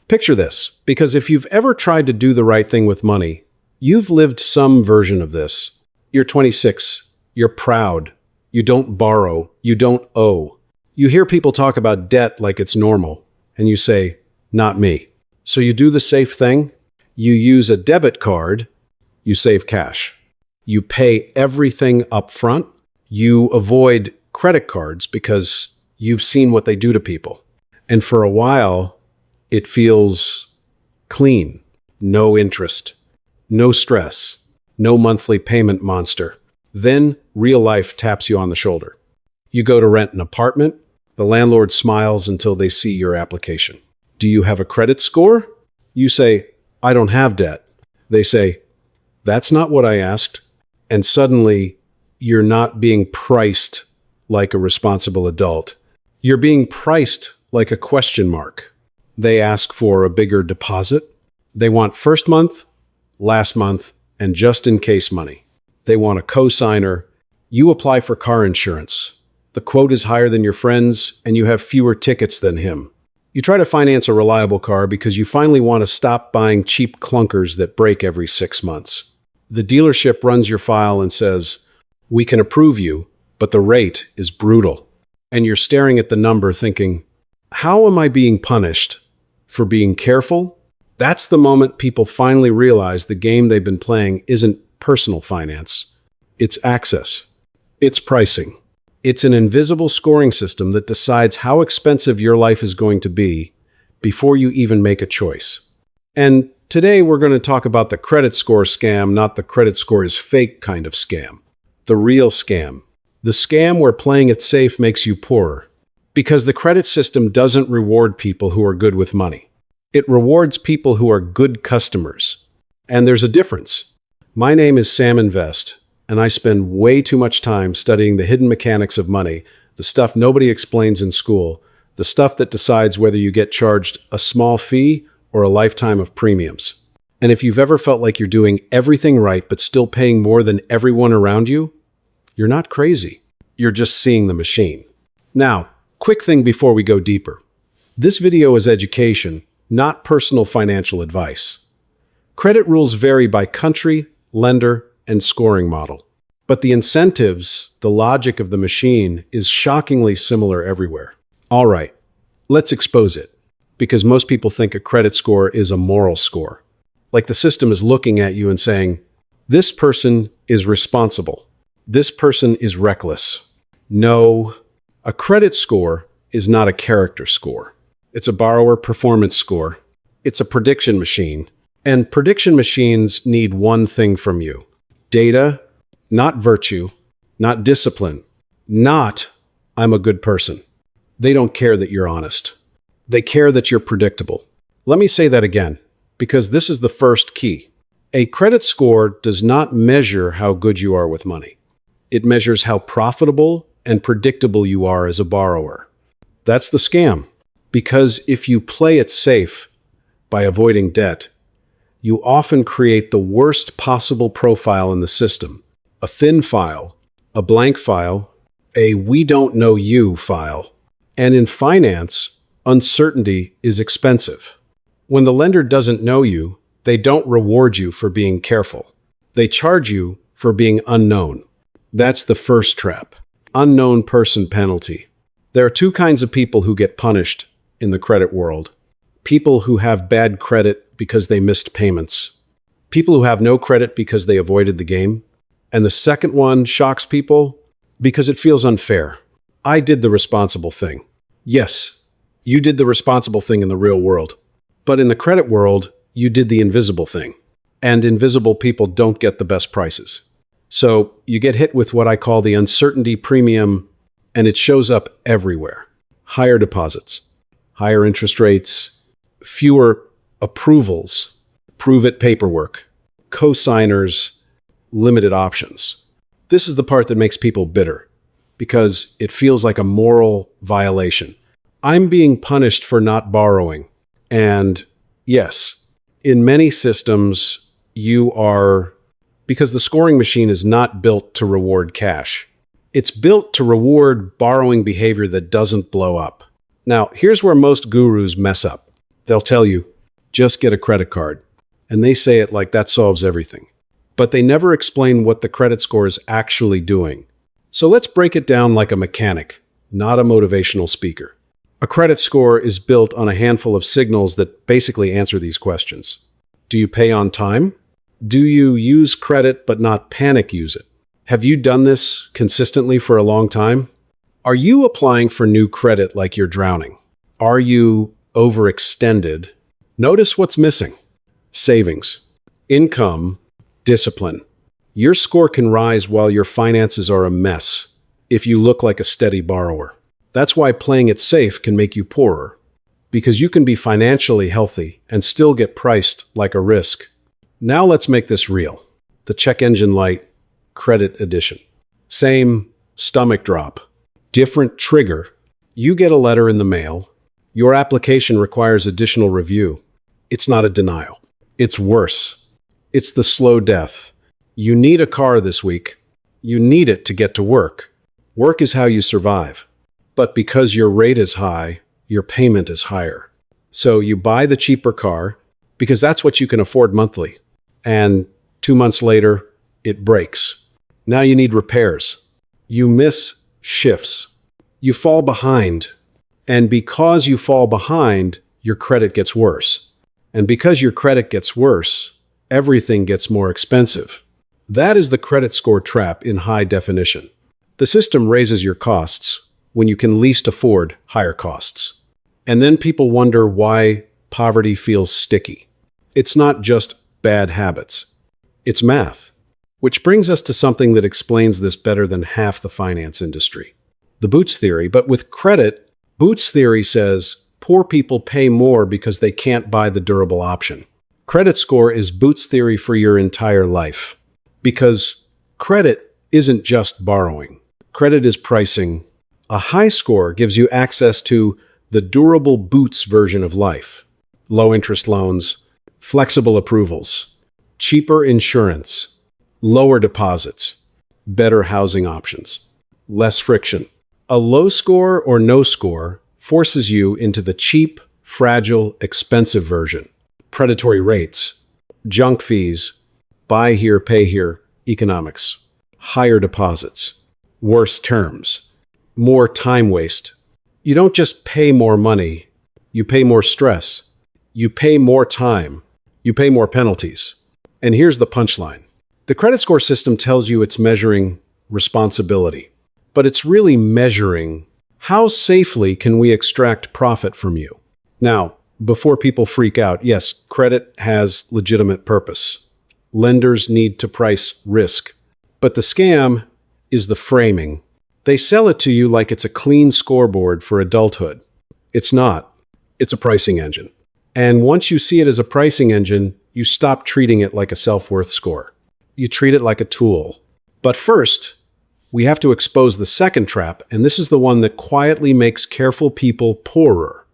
Picture this, because if you've ever tried to do the right thing with money, you've lived some version of this. You're 26, you're proud, you don't borrow, you don't owe. You hear people talk about debt like it's normal, and you say, not me. So you do the safe thing, you use a debit card, you save cash. You pay everything up front, you avoid credit cards because you've seen what they do to people. And for a while, it feels clean, no interest, no stress, no monthly payment monster. Then real life taps you on the shoulder. You go to rent an apartment. The landlord smiles until they see your application. Do you have a credit score? You say, I don't have debt. They say, that's not what I asked. And suddenly, you're not being priced like a responsible adult. You're being priced like a question mark. They ask for a bigger deposit. They want first month, last month, and just in case money. They want a cosigner. You apply for car insurance. The quote is higher than your friend's, and you have fewer tickets than him. You try to finance a reliable car because you finally want to stop buying cheap clunkers that break every 6 months. The dealership runs your file and says, we can approve you, but the rate is brutal. And you're staring at the number thinking, how am I being punished? For being careful? That's the moment people finally realize the game they've been playing isn't personal finance. It's access. It's pricing. It's an invisible scoring system that decides how expensive your life is going to be before you even make a choice. And today we're going to talk about the credit score scam, not the credit score is fake kind of scam. The real scam. The scam where playing it safe makes you poorer. Because the credit system doesn't reward people who are good with money. It rewards people who are good customers. And there's a difference. My name is Sam Invest, and I spend way too much time studying the hidden mechanics of money, the stuff nobody explains in school, the stuff that decides whether you get charged a small fee or a lifetime of premiums. And if you've ever felt like you're doing everything right but still paying more than everyone around you, you're not crazy. You're just seeing the machine. Now, quick thing before we go deeper. This video is education, not personal financial advice. Credit rules vary by country, lender, and scoring model. But the incentives, the logic of the machine, is shockingly similar everywhere. All right, let's expose it. Because most people think a credit score is a moral score. Like the system is looking at you and saying, this person is responsible. This person is reckless. No, a credit score is not a character score. It's a borrower performance score. It's a prediction machine. And prediction machines need one thing from you. Data, not virtue, not discipline, not I'm a good person. They don't care that you're honest. They care that you're predictable. Let me say that again, because this is the first key. A credit score does not measure how good you are with money. It measures how profitable and predictable you are as a borrower. That's the scam. Because if you play it safe by avoiding debt, you often create the worst possible profile in the system. A thin file, a blank file, a we don't know you file. And in finance, uncertainty is expensive. When the lender doesn't know you, they don't reward you for being careful. They charge you for being unknown. That's the first trap. Unknown person penalty. There are two kinds of people who get punished in the credit world. People who have bad credit because they missed payments. People who have no credit because they avoided the game. And the second one shocks people because it feels unfair. I did the responsible thing. Yes, you did the responsible thing in the real world. But in the credit world, you did the invisible thing. And invisible people don't get the best prices. So you get hit with what I call the uncertainty premium, and it shows up everywhere. Higher deposits, higher interest rates, fewer approvals, prove-it paperwork, co-signers, limited options. This is the part that makes people bitter, because it feels like a moral violation. I'm being punished for not borrowing. And yes, in many systems, you are, because the scoring machine is not built to reward cash. It's built to reward borrowing behavior that doesn't blow up. Now, here's where most gurus mess up. They'll tell you, Just get a credit card. And they say it like that solves everything. But they never explain what the credit score is actually doing. So let's break it down like a mechanic, not a motivational speaker. A credit score is built on a handful of signals that basically answer these questions. Do you pay on time? Do you use credit but not panic use it? Have you done this consistently for a long time? Are you applying for new credit like you're drowning? Are you overextended? Notice what's missing. Savings, income, discipline. Your score can rise while your finances are a mess if you look like a steady borrower. That's why playing it safe can make you poorer, because you can be financially healthy and still get priced like a risk. Now let's make this real. The check engine light credit edition. Same stomach drop, different trigger. You get a letter in the mail. Your application requires additional review. It's not a denial. It's worse. It's the slow death. You need a car this week. You need it to get to work. Work is how you survive. But because your rate is high, your payment is higher. So you buy the cheaper car because that's what you can afford monthly. And 2 months later, it breaks. Now you need repairs. You miss shifts. You fall behind. And because you fall behind, your credit gets worse. And because your credit gets worse, everything gets more expensive. That is the credit score trap in high definition. The system raises your costs when you can least afford higher costs. And then people wonder why poverty feels sticky. It's not just bad habits. It's math. Which brings us to something that explains this better than half the finance industry. The Boots theory, but with credit, Boots theory says poor people pay more because they can't buy the durable option. Credit score is Boots theory for your entire life. Because credit isn't just borrowing. Credit is pricing. A high score gives you access to the durable Boots version of life. Low interest loans, flexible approvals, cheaper insurance, lower deposits, better housing options, less friction. A low score or no score forces you into the cheap, fragile, expensive version. Predatory rates, junk fees, buy here, pay here, economics, higher deposits, worse terms, more time waste. You don't just pay more money, you pay more stress, you pay more time, you pay more penalties. And here's the punchline. The credit score system tells you it's measuring responsibility, but it's really measuring how safely can we extract profit from you. Now, before people freak out, yes, credit has legitimate purpose. Lenders need to price risk. But the scam is the framing. They sell it to you like it's a clean scoreboard for adulthood. It's not. It's a pricing engine. And once you see it as a pricing engine, you stop treating it like a self-worth score. You treat it like a tool. But first, we have to expose the second trap, and this is the one that quietly makes careful people poorer.